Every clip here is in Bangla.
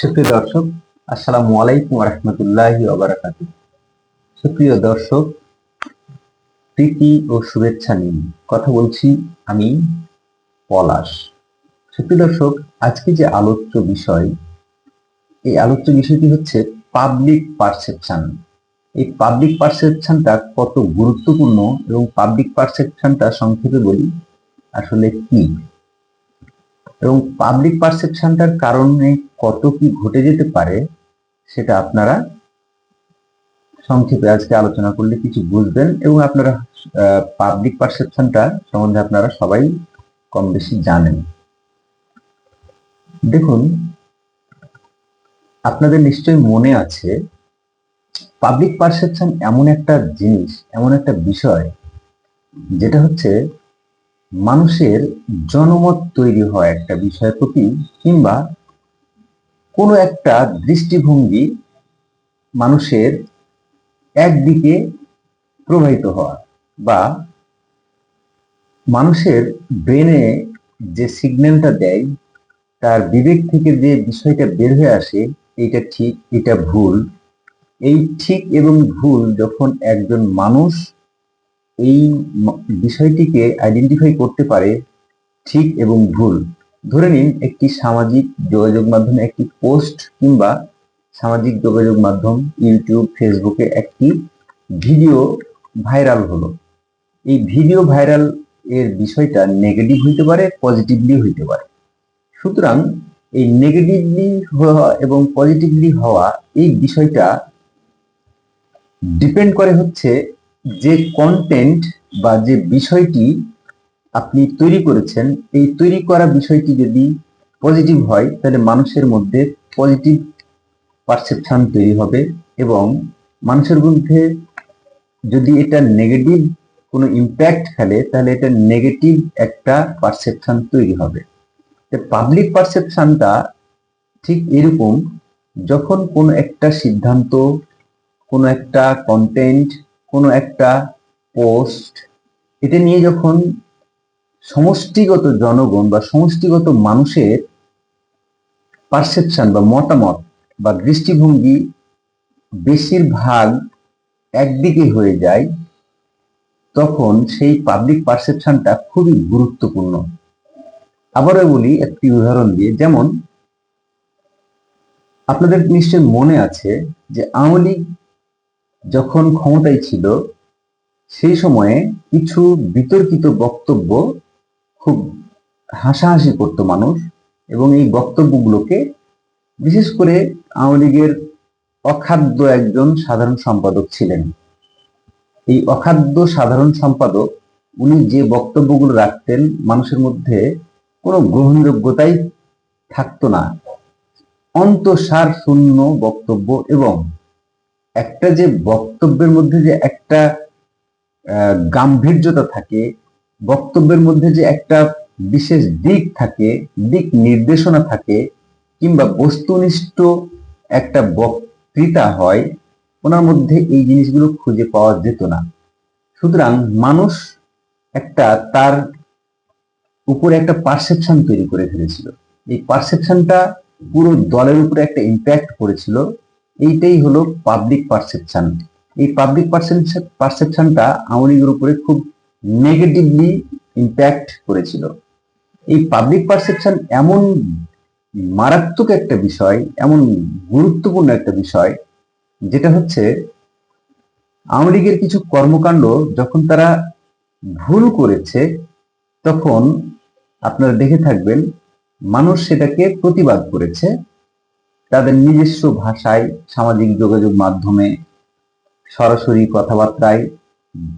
সুপ্রিয় দর্শক, আসসালামু আলাইকুম ওয়া রাহমাতুল্লাহি ওয়া বারাকাতুহু। সুপ্রিয় দর্শক, প্রীতি ও শুভেচ্ছা নিয়ে কথা বলছি আমি পলাশ। সুপ্রিয় দর্শক, আজকে যে আলোচ্য বিষয়, এই আলোচ্য বিষয়টি হচ্ছে পাবলিক পারসেপশন। এই পাবলিক পারসেপশনটা কত গুরুত্বপূর্ণ এবং পাবলিক পারসেপশনটা সংক্ষেপে বলি আসলে কি, এবং পাবলিক পারসেপশনটার কারণে কত কি ঘটে যেতে পারে সেটা আপনারা সংক্ষেপে আজকে আলোচনা করলে কিছু বুঝবেন এবং আপনারা পাবলিক পারসেপশনটা সম্বন্ধে আপনারা সবাই কম বেশি জানেন। দেখুন, আপনাদের নিশ্চয়ই মনে আছে পাবলিক পারসেপশন এমন একটা জিনিস, এমন একটা বিষয় যেটা হচ্ছে মানুষের জনমত তৈরি হয় একটা বিষয়ের প্রতি, কিংবা কোনো একটা দৃষ্টিভঙ্গি মানুষের একদিকে প্রবাহিত হওয়া, বা মানুষের ব্রেনে যে সিগন্যালটা দেয়, তার বিবেক থেকে যে বিষয়টা বের হয়ে আসে, এটা ঠিক এটা ভুল, এই ঠিক এবং ভুল যখন একজন মানুষ এই বিষয়টিকে আইডেন্টিফাই করতে পারে, ঠিক এবং ভুল। ধরে নিন একটি সামাজিক যোগাযোগ মাধ্যমে একটি পোস্ট, কিংবা সামাজিক যোগাযোগ মাধ্যম ইউটিউব ফেসবুকে একটি ভিডিও ভাইরাল হলো। এই ভিডিও ভাইরাল এর বিষয়টা নেগেটিভ হইতে পারে, পজিটিভলি হইতে পারে। সুতরাং এই নেগেটিভলি হওয়া এবং পজিটিভলি হওয়া এই বিষয়টা ডিপেন্ড করে হচ্ছে যে কন্টেন্ট বা যে বিষয়টি আপনি তৈরি করেছেন, এই তৈরি করা বিষয়টি যদি পজিটিভ হয় তাহলে মানুষের মধ্যে পজিটিভ পারসেপশন তৈরি হবে, এবং মানুষের মধ্যে যদি এটা নেগেটিভ কোনো ইম্প্যাক্ট ফেলে তাহলে এটা নেগেটিভ একটা পারসেপশন তৈরি হবে। পাবলিক পারসেপশনটা ঠিক এরকম, যখন কোনো একটা সিদ্ধান্ত, কোনো একটা কন্টেন্ট, কোনো একটা পোস্ট, এটা নিয়ে যখন সমষ্টিগত জনগণ বা সমষ্টিগত মানুষের পারসেপশন বা মতামত বা দৃষ্টিভঙ্গি বেশিরভাগ একদিকে হয়ে যায়, তখন সেই পাবলিক পারসেপশনটা খুবই গুরুত্বপূর্ণ। আবারও বলি একটি উদাহরণ দিয়ে, যেমন আপনাদের নিশ্চয় মনে আছে যে আওয়ামী লীগ যখন ক্ষমতায় ছিল, সেই সময়ে কিছু বিতর্কিত বক্তব্য খুব হাসাহাসি করত মানুষ, এবং এই বক্তব্যগুলোকে বিশেষ করে আওয়ামী লীগের অখাদ্য একজন সাধারণ সম্পাদক ছিলেন। এই অখাদ্য সাধারণ সম্পাদক উনি যে বক্তব্যগুলো রাখতেন, মানুষের মধ্যে কোনো গ্রহণযোগ্যতাই থাকতো না, অন্তঃসার শূন্য বক্তব্য, এবং একটা যে বক্তব্যের মধ্যে যে একটা গাম্ভীর্যতা থাকে, বক্তব্যের মধ্যে যে একটা বিশেষ দিক থাকে, দিক নির্দেশনা থাকে, কিংবা বস্তুনিষ্ঠ একটা বক্তৃতা হয়, ওনার মধ্যে এই জিনিসগুলো খুঁজে পাওয়া যেত না। সুতরাং মানুষ একটা তার উপরে একটা পারসেপশন তৈরি করে ফেলেছিল। এই পারসেপশনটা পুরো দলের উপরে একটা ইম্প্যাক্ট করেছিল। এইটাই হলো পাবলিক পারসেপশন। এই পাবলিক পারসেপশনটা আওয়ামী লীগের উপরে খুব নেগেটিভলি ইম্প্যাক্ট করেছিল। এই পাবলিক পারসেপশন এমন মারাত্মক একটা বিষয়, এমন গুরুত্বপূর্ণ একটা বিষয়, যেটা হচ্ছে আওয়ামী লীগের কিছু কর্মকাণ্ড যখন তারা ভুল করেছে, তখন আপনারা দেখে থাকবেন মানুষ সেটাকে প্রতিবাদ করেছে তাদের নিজস্ব ভাষায়, সামাজিক যোগাযোগ মাধ্যমে, সরাসরি কথাবার্তায়,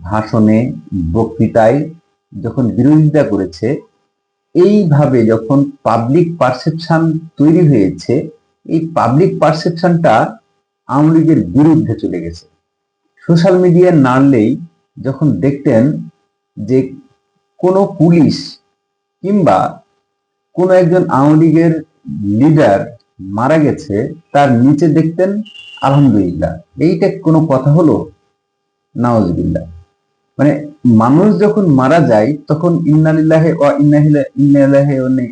ভাষণে, বক্তৃতায় যখন বিরোধিতা করেছে। এইভাবে যখন পাবলিক পারসেপশন তৈরি হয়েছে, এই পাবলিক পারসেপশনটা আওয়ামী লীগের বিরুদ্ধে চলে গেছে। সোশ্যাল মিডিয়া নাড়লেই যখন দেখতেন যে কোনো পুলিশ কিংবা কোনো একজন আওয়ামী লীগের লিডার মারা গেছে, তার নিচে দেখতেন আলহামদুলিল্লাহ। এইটা কোনো কথা হলো? নাউজুবিল্লাহ। মানে মানুষ যখন মারা যায় তখন ইন্না লিল্লাহি ওয়া ইন্না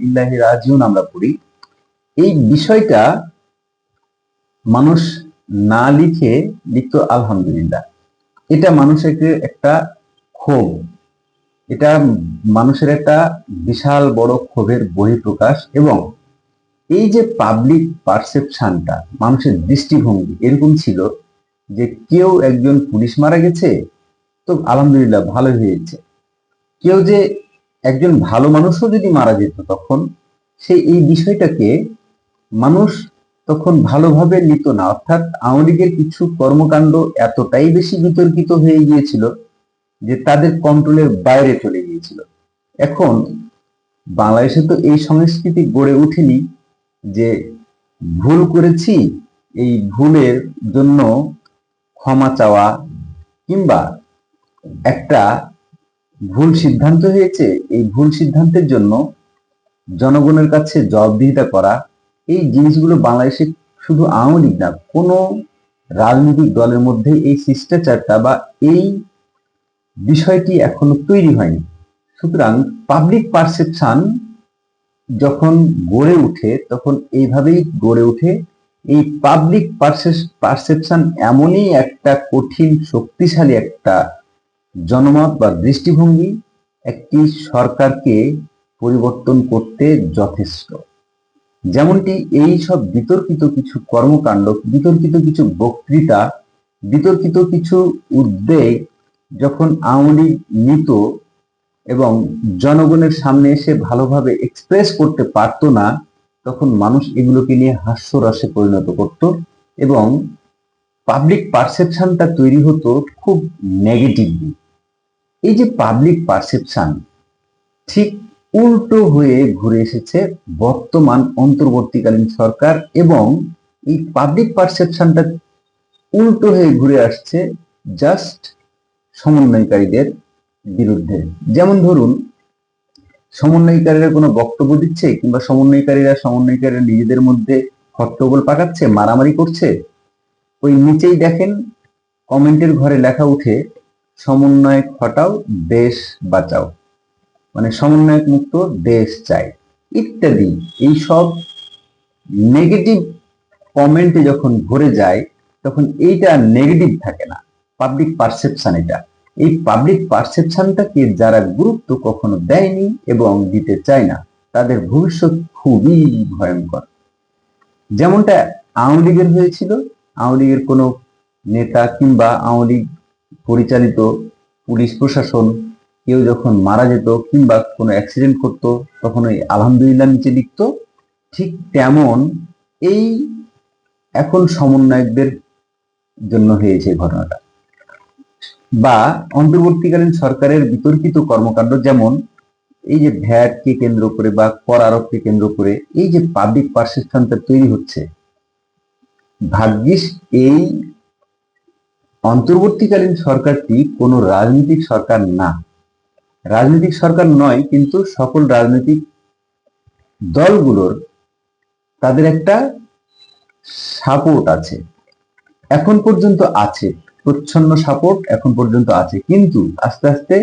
ইলাইহি রাজিউন আমরা পড়ি। এই বিষয়টা মানুষ না লিখে লিখতো আলহামদুলিল্লাহ। এটা মানুষের একটা ক্ষোভ, এটা মানুষের একটা বিশাল বড় ক্ষোভের বহিঃপ্রকাশ। এবং এই যে পাবলিক পারসেপশনটা, মানুষের দৃষ্টিভঙ্গি এরকম ছিল যে কেউ একজন পুলিশ মারা গেছে তো আলহামদুলিল্লাহ ভালো হয়েছে, কেউ যে একজন ভালো মানুষও যদি মারা যেত তখন এই বিষয়টাকে মানুষ তখন ভালোভাবে নিত না। অর্থাৎ আওয়ামী লীগের কিছু কর্মকাণ্ড এতটাই বেশি বিতর্কিত হয়ে গিয়েছিল যে তাদের কন্ট্রোলের বাইরে চলে গিয়েছিল। এখন বাংলাদেশে তো এই সংস্কৃতি গড়ে ওঠেনি যে ভুল করেছি, এই ভুলের জন্য ক্ষমা চাওয়া, কিংবা একটা ভুল সিদ্ধান্ত হয়েছে এই ভুল সিদ্ধান্তের জন্য জনগণের কাছে জবাবদিহিতা করা। এই জিনিসগুলো বাংলাদেশে শুধু আওয়ামী লীগ না, কোনো রাজনৈতিক দলের মধ্যে এই শিষ্টাচারটা বা এই বিষয়টি এখনো তৈরি হয়নি। সুতরাং পাবলিক পারসেপশন যখন গড়ে উঠে তখন এইভাবেই গড়ে উঠে। এই পাবলিক পারসেপশন এমনই একটা কঠিন শক্তিশালী একটা জনমত বা দৃষ্টিভঙ্গি, একটি সরকারকে পরিবর্তন করতে যথেষ্ট। যেমনটি এই সব বিতর্কিত কিছু কর্মকাণ্ড, বিতর্কিত কিছু বক্তৃতা, বিতর্কিত কিছু উদ্বেগ যখন আওয়ামী লীগ নিত এবং জনগণের সামনে এসে ভালোভাবে এক্সপ্রেস করতে পারতো না, তখন মানুষ এগুলোকে নিয়ে হাস্যরসে পরিণত করত এবং পাবলিক পারসেপশনটা তৈরি হতো খুব নেগেটিভলি। এই যে পাবলিক পারসেপশন ঠিক উল্টো হয়ে ঘুরে এসেছে বর্তমান অন্তর্বর্তীকালীন সরকার, এবং এই পাবলিক পারসেপশনটা উল্টো হয়ে ঘুরে আসছে জাস্ট সমন্বয়কারীদের বিরুদ্ধে। যেমন ধরুন, সমন্বয়কারীরা কোনো বক্তব্য দিচ্ছে কিংবা সমন্বয়কারীরা নিজেদের মধ্যে হট্টগোল পাকাচ্ছে, মারামারি করছে, ওই নিচেই দেখেন কমেন্টের ঘরে লেখা উঠে, সমন্বয়ক হটাও দেশ বাঁচাও, মানে সমন্বয়ক মুক্ত দেশ চাই ইত্যাদি। এই সব নেগেটিভ কমেন্টে যখন ভরে যায় তখন এইটা নেগেটিভ থাকে না, পাবলিক পারসেপশন এটা। এই পাবলিক পারসেপশনটাকে যারা গুরুত্ব কখনো দেয়নি এবং দিতে চায় না, তাদের ভবিষ্যৎ খুবই ভয়ঙ্কর। যেমনটা আওয়ামী লীগের হয়েছিল, আওয়ামী লীগের কোনো নেতা কিংবা আওয়ামী লীগ পরিচালিত পুলিশ প্রশাসন কেউ যখন মারা যেত কিংবা কোনো অ্যাক্সিডেন্ট করতো তখন ওই আলহামদুলিল্লাহ নিচে লিখতো, ঠিক তেমন এই এখন সমন্বয়কদের জন্য হয়েছে ঘটনাটা। বা অন্তর্বর্তীকালীন সরকারের বিতর্কিত কর্মকাণ্ড, যেমন এই যে ভ্যাট কে কেন্দ্র করে বা কর আরোপকে কেন্দ্র করে এই যে পাবলিক পারসেপশনটা তৈরি হচ্ছে, ভাগ্যিস এই অন্তর্বর্তীকালীন সরকারটি কোনো রাজনৈতিক সরকার না, রাজনৈতিক সরকার নয়, কিন্তু সকল রাজনৈতিক দলগুলোর তাদের একটা সাপোর্ট আছে, এখন পর্যন্ত আছে, প্রচ্ছন্ন সাপোর্ট এখন পর্যন্ত আছে। কিন্তু আস্তে আস্তে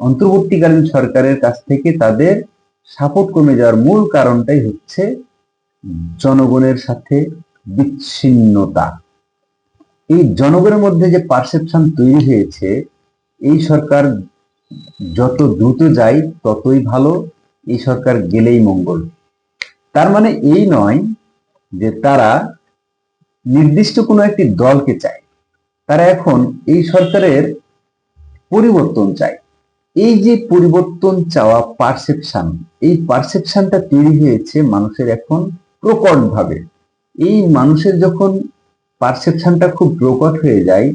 অন্তর্বর্তীকালীন সরকারের কাছ থেকে তাদের সাপোর্ট কমে যাওয়ার মূল কারণটাই হচ্ছে জনগণের সাথে বিচ্ছিন্নতা। এই জনগণের মধ্যে যে পারসেপশন তৈরি হয়েছে, এই সরকার যত দ্রুত যায় ততই ভালো, এই সরকার গেলেই মঙ্গল। তার মানে এই নয় যে তারা নির্দিষ্ট কোনো একটি দলকে চায়, তারা এখন এই সরকারের পরিবর্তন চায়। এই যে পরিবর্তন চাওয়া পারসেপশন, এই পারসেপশনটা তৈরি হয়েছে মানুষের এখন প্রকট ভাবে। এই মানুষের যখন পারসেপশনটা খুব প্রকট হয়ে যায়,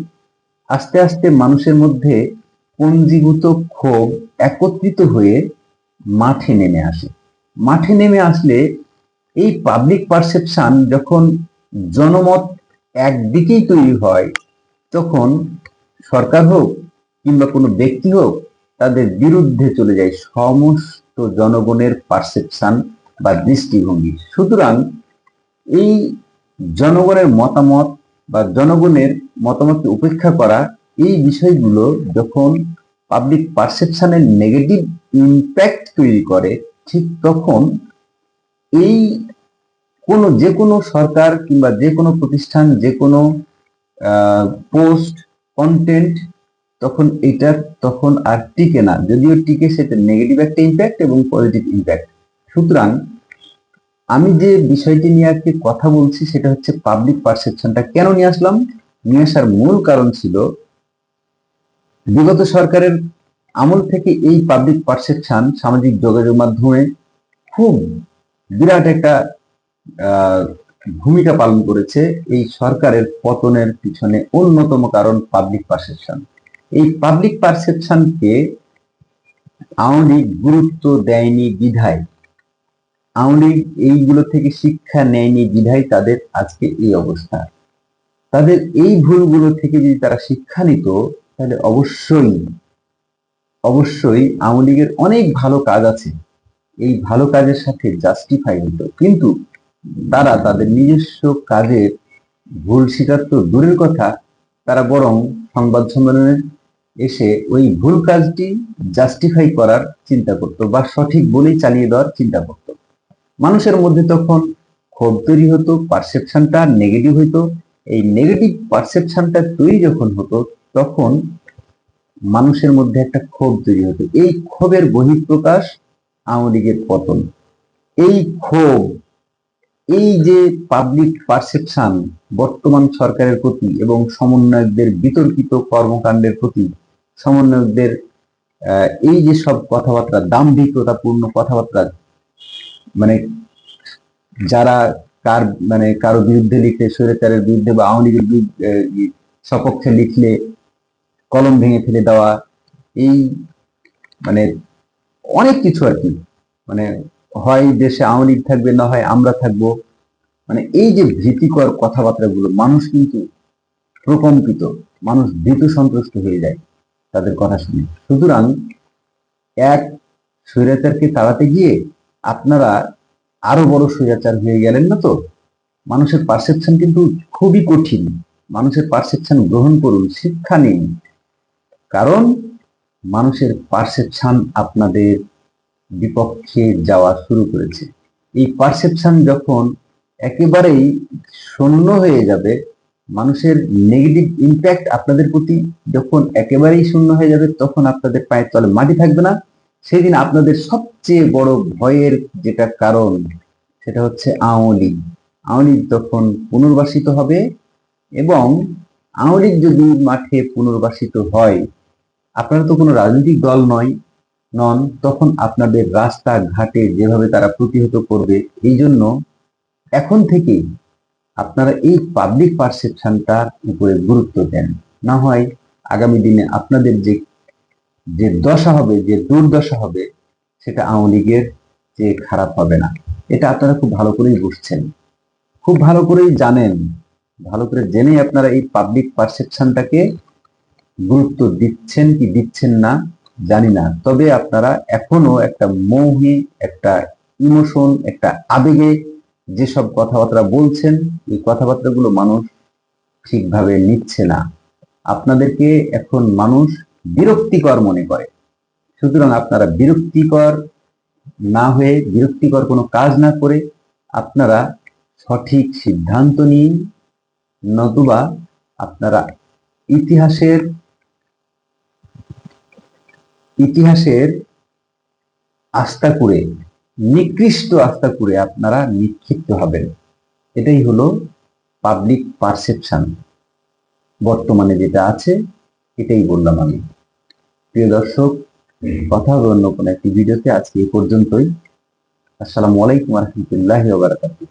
আস্তে আস্তে মানুষের মধ্যে পঞ্জীভূত ক্ষোভ একত্রিত হয়ে মাঠে নেমে আসে। মাঠে নেমে আসলে এই পাবলিক পারসেপশন যখন জনমত একদিকেই তৈরি হয়, তখন সরকার হোক কিংবা কোনো ব্যক্তি হোক, তাদের বিরুদ্ধে চলে যায় সমস্ত জনগণের পারসেপশন বা দৃষ্টিভঙ্গি। সুতরাং এই জনগণের মতামত বা জনগণের মতামতকে উপেক্ষা করা, এই বিষয়গুলো যখন পাবলিক পারসেপশনের নেগেটিভ ইম্প্যাক্ট তৈরি করে, ঠিক তখন এই যে কোনো সরকার কিংবা যে কোনো প্রতিষ্ঠান, যে কোনো পোস্ট, কন্টেন্ট, তখন আর টিকে না। যদিও টিকে, সেটা নেগেটিভ একটা ইম্প্যাক্ট এবং পজিটিভ ইম্প্যাক্ট। সুতরাং আমি যে বিষয়টি নিয়ে আজকে কথা বলছি সেটা হচ্ছে পাবলিক পারসেপশনটা কেন নিয়ে আসলাম। নিয়ে আসার মূল কারণ ছিল, বিগত সরকারের আমল থেকে এই পাবলিক পারসেপশন সামাজিক যোগাযোগ মাধ্যমে খুব বিরাট একটা ভূমিকা পালন করেছে। এই সরকারের পতনের পিছনে অন্যতম কারণ পাবলিক পারসেপশন। এই পাবলিক পারসেপশনকে আওয়ামী লীগ গুরুত্ব দেয়নি বিধায়, আওয়ামী লীগ এইগুলো থেকে শিক্ষা নেয়নি বিধায় তাদের আজকে এই অবস্থা। তাদের এই ভুলগুলো থেকে যদি তারা শিক্ষা নিত, তাহলে অবশ্যই আওয়ামী লীগের অনেক ভালো কাজ আছে, এই ভালো কাজের সাথে জাস্টিফাই হতো। কিন্তু তারা তাদের নিজস্ব কাজের ভুল স্বীকার তো দূরের কথা, তারা বরং সংবাদ সম্মেলনে এসে ওই ভুল কাজটি জাস্টিফাই করার চিন্তা করত, বা সঠিক বলেই চালিয়ে দেওয়ার চিন্তা করত। মানুষের মধ্যে তখন ক্ষোভ তৈরি হতো, পারসেপশনটা নেগেটিভ হইতো। এই নেগেটিভ পারসেপশনটা তৈরি যখন হতো, তখন মানুষের মধ্যে একটা ক্ষোভ তৈরি হতো। এই ক্ষোভের বহিঃপ্রকাশ আওয়ামী লীগের পতন। এই ক্ষোভ, এই যে পাবলিক পারসেপশন বর্তমান সরকারের প্রতি এবং সমন্বয়কদের বিতর্কিত কর্মকাণ্ডের প্রতি, সমন্বয়কদের এই যে সব কথাবার্তা, দাম্ভিকতাপূর্ণ কথাবার্তা, মানে যারা কারো বিরুদ্ধে লিখলে, স্বৈরাচারের বিরুদ্ধে বা আওয়ামী লীগের সপক্ষে লিখলে কলম ভেঙে ফেলে দেওয়া, এই মানে অনেক কিছু আর কি, মানে হয় দেশে আওয়ামী লীগ থাকবে, না হয় আমরা থাকবো, মানে এই যে ভীতিকর কথাবার্তাগুলো, মানুষ কিন্তু প্রকম্পিত, মানুষ ভীত সন্ত্রস্ত হয়ে যায় তাদের কথা শুনে। সুতরাং এক স্বৈরাচারকে তাড়াতে গিয়ে আপনারা আরো বড় স্বৈরাচার হয়ে গেলেন না তো? মানুষের পারসেপশন কিন্তু খুবই কঠিন। মানুষের পারসেপশন গ্রহণ করুন, শিক্ষা নিন, কারণ মানুষের পারসেপশন আপনাদের বিপক্ষে যাওয়া শুরু করেছে। এই পারসেপশন যখন একেবারেই শূন্য হয়ে যাবে, মানুষের নেগেটিভ ইম্প্যাক্ট আপনাদের প্রতি যখন একেবারেই শূন্য হয়ে যাবে, তখন আপনাদের পায়ের তলে মাটি থাকবে না। সেদিন আপনাদের সবচেয়ে বড় ভয়ের যেটা কারণ, সেটা হচ্ছে আওয়ামী লীগ। আওয়ামী লীগ তখন পুনর্বাসিত হবে, এবং আওয়ামী লীগ যদি মাঠে পুনর্বাসিত হয়, আপনারা তো কোনো রাজনৈতিক দল নন, তখন আপনাদের রাস্তা ঘাটে যেভাবে তারা প্রতিহত করবে। এই জন্য এখন থেকে আপনারা এই পাবলিক পারসেপশনটার উপরে গুরুত্ব দেন, না হয় আগামী দিনে আপনাদের যে দশা হবে, যে দুর্দশা হবে, সেটা আওয়ামী লীগের যে খারাপ হবে না। এটা আপনারা খুব ভালো করেই বুঝছেন, খুব ভালো করেই জানেন। ভালো করে জেনে আপনারা এই পাবলিক পারসেপশনটাকে গুরুত্ব দিচ্ছেন কি দিচ্ছেন না জানি না, তবে আপনারা এখনো একটা মৌহি, একটা ইমোশন, একটা আবেগে যেসব কথাবার্তা বলছেন, এই কথাবার্তাগুলো মানুষ ঠিকভাবে নিচ্ছে না। আপনাদেরকে এখন মানুষ বিরক্তিকর মনে করে। সুতরাং আপনারা বিরক্তিকর না হয়ে, বিরক্তিকর কোনো কাজ না করে আপনারা সঠিক সিদ্ধান্ত নিন, নতুবা আপনারা ইতিহাসের আস্থা করে, নিকৃষ্ট আস্থা করে আপনারা নিক্ষিপ্ত হবেন। এটাই হলো পাবলিক পারসেপশন বর্তমানে যেটা আছে, এটাই বললাম আমি। প্রিয় দর্শক, কথা হবে অন্য কোনো একটি ভিডিওতে। আজকে এই পর্যন্তই। আসসালামু আলাইকুম ওয়া রাহমাতুল্লাহি ওয়া বারাকাতুহু।